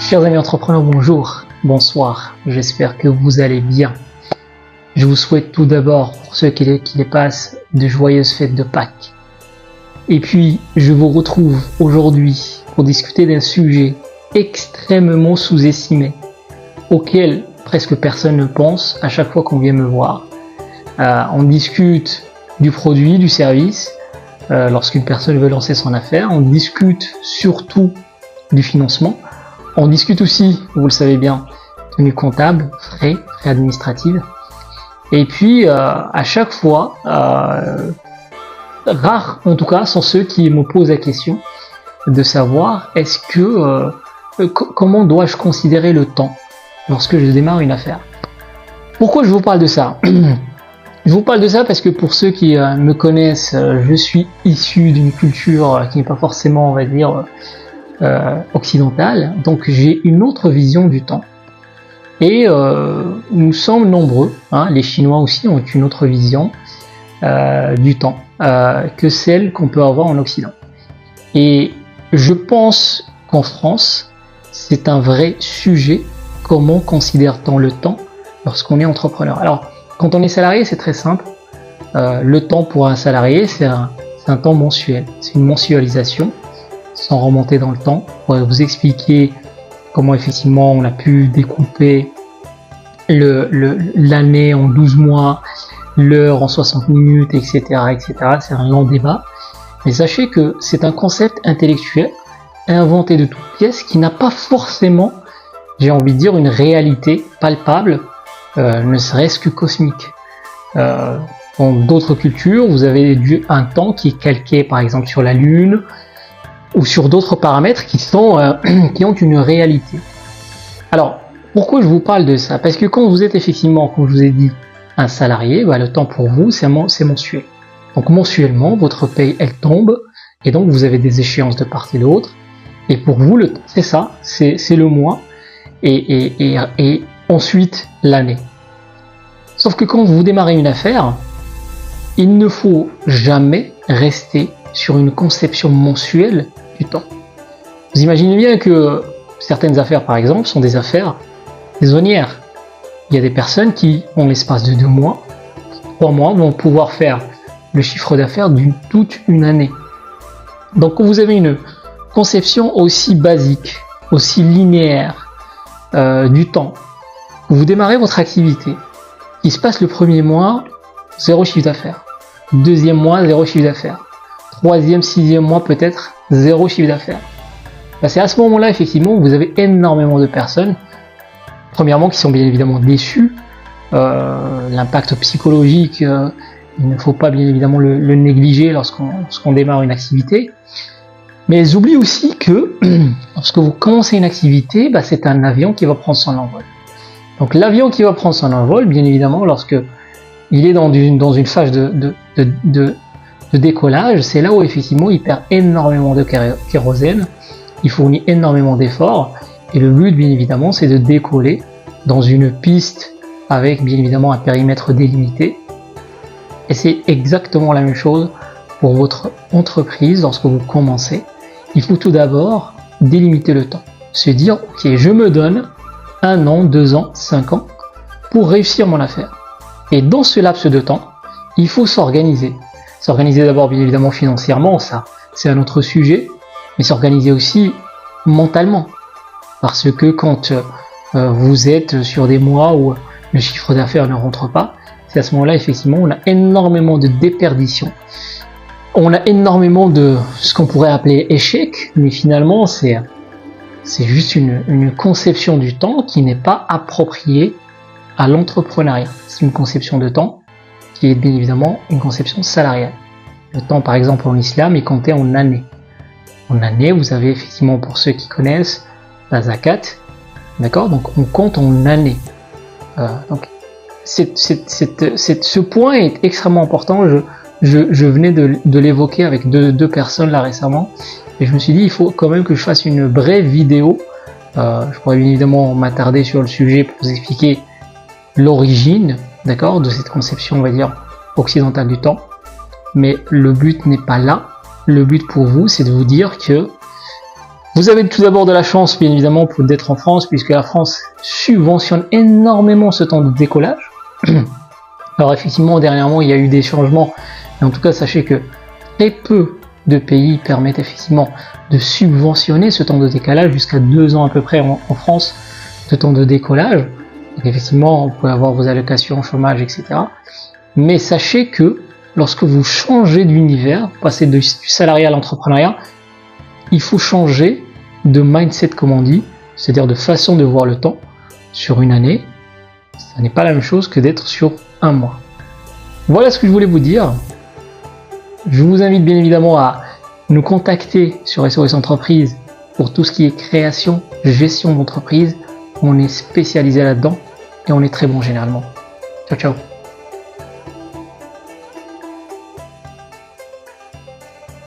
Chers amis entrepreneurs, bonjour, bonsoir, j'espère que vous allez bien. Je vous souhaite tout d'abord, pour ceux qui les passent, de joyeuses fêtes de Pâques. Et puis, je vous retrouve aujourd'hui pour discuter d'un sujet extrêmement sous-estimé, auquel presque personne ne pense à chaque fois qu'on vient me voir. On discute du produit, du service, lorsqu'une personne veut lancer son affaire. On discute surtout du financement. On discute aussi, vous le savez bien, tenue comptable, frais administratifs. Et puis, à chaque fois, rares en tout cas sont ceux qui me posent la question de savoir comment dois-je considérer le temps lorsque je démarre une affaire. Pourquoi je vous parle de ça? Je vous parle de ça parce que pour ceux qui me connaissent, je suis issu d'une culture qui n'est pas forcément, on va dire, occidentale, donc j'ai une autre vision du temps. Et nous sommes nombreux, les Chinois aussi ont une autre vision du temps que celle qu'on peut avoir en Occident. Et je pense qu'en France, c'est un vrai sujet, comment considère-t-on le temps lorsqu'on est entrepreneur. Alors, quand on est salarié, c'est très simple. Le temps pour un salarié, c'est un temps mensuel, c'est une mensualisation, sans remonter dans le temps. On va vous expliquer comment effectivement on a pu découper l'année en 12 mois, l'heure en 60 minutes, etc., etc. C'est un long débat. Mais sachez que c'est un concept intellectuel inventé de toutes pièces qui n'a pas forcément, j'ai envie de dire, une réalité palpable, ne serait-ce que cosmique. Dans d'autres cultures, vous avez un temps qui est calqué par exemple sur la Lune ou sur d'autres paramètres qui ont une réalité. Alors, pourquoi je vous parle de ça? Parce que quand vous êtes effectivement, comme je vous ai dit, un salarié, le temps pour vous, c'est mensuel. Donc mensuellement, votre paye, elle tombe, et donc vous avez des échéances de part et d'autre. Et pour vous, le temps, c'est ça, c'est le mois, et ensuite l'année. Sauf que quand vous démarrez une affaire, il ne faut jamais rester sur une conception mensuelle du temps. Vous imaginez bien que certaines affaires, par exemple, sont des affaires saisonnières. Il y a des personnes qui, en l'espace de 2 mois, 3 mois, vont pouvoir faire le chiffre d'affaires d'une toute une année. Donc quand vous avez une conception aussi basique, aussi linéaire du temps, vous démarrez votre activité, il se passe le premier mois, 0 chiffre d'affaires. Deuxième mois, 0 chiffre d'affaires. Troisième, sixième mois peut-être, 0 chiffre d'affaires. C'est à ce moment-là, effectivement, vous avez énormément de personnes, premièrement, qui sont bien évidemment déçues. L'impact psychologique, il ne faut pas bien évidemment le négliger lorsqu'on démarre une activité. Mais elles oublient aussi que lorsque vous commencez une activité, c'est un avion qui va prendre son envol. Donc l'avion qui va prendre son envol, bien évidemment, lorsque il est dans une phase de décollage, c'est là où effectivement il perd énormément de kérosène, il fournit énormément d'efforts, et le but bien évidemment c'est de décoller dans une piste avec bien évidemment un périmètre délimité. Et c'est exactement la même chose pour votre entreprise lorsque vous commencez. Il faut tout d'abord délimiter le temps, se dire ok, je me donne 1 an, 2 ans, 5 ans pour réussir mon affaire. Et dans ce laps de temps, il faut s'organiser. S'organiser d'abord bien évidemment financièrement, ça c'est un autre sujet, mais s'organiser aussi mentalement. Parce que quand vous êtes sur des mois où le chiffre d'affaires ne rentre pas, c'est à ce moment-là effectivement on a énormément de déperdition. On a énormément de ce qu'on pourrait appeler échec, mais finalement c'est juste une conception du temps qui n'est pas appropriée à l'entrepreneuriat. C'est une conception de temps qui est bien évidemment une conception salariale. Le temps, par exemple, en islam est compté en années. En années, vous avez effectivement, pour ceux qui connaissent, la zakat, d'accord? Donc on compte en années. Donc ce point est extrêmement important. Je venais de l'évoquer avec deux personnes là récemment, et je me suis dit il faut quand même que je fasse une brève vidéo. Je pourrais bien évidemment m'attarder sur le sujet pour vous expliquer l'origine, d'accord, de cette conception, on va dire, occidentale du temps. Mais le but n'est pas là. Le but pour vous, c'est de vous dire que Vous avez tout d'abord de la chance, bien évidemment, d'être en France, puisque la France subventionne énormément ce temps de décollage. Alors effectivement, dernièrement, il y a eu des changements, mais en tout cas, sachez que très peu de pays permettent effectivement de subventionner ce temps de décalage, jusqu'à 2 ans à peu près en France de temps de décollage. Donc effectivement, vous pouvez avoir vos allocations, chômage, etc. Mais sachez que lorsque vous changez d'univers, passez du salariat à l'entrepreneuriat, il faut changer de mindset, comme on dit, c'est-à-dire de façon de voir le temps sur une année. Ça n'est pas la même chose que d'être sur un mois. Voilà ce que je voulais vous dire. Je vous invite bien évidemment à nous contacter sur SOS Entreprise pour tout ce qui est création, gestion d'entreprise. On est spécialisé là-dedans et on est très bon généralement. Ciao, ciao.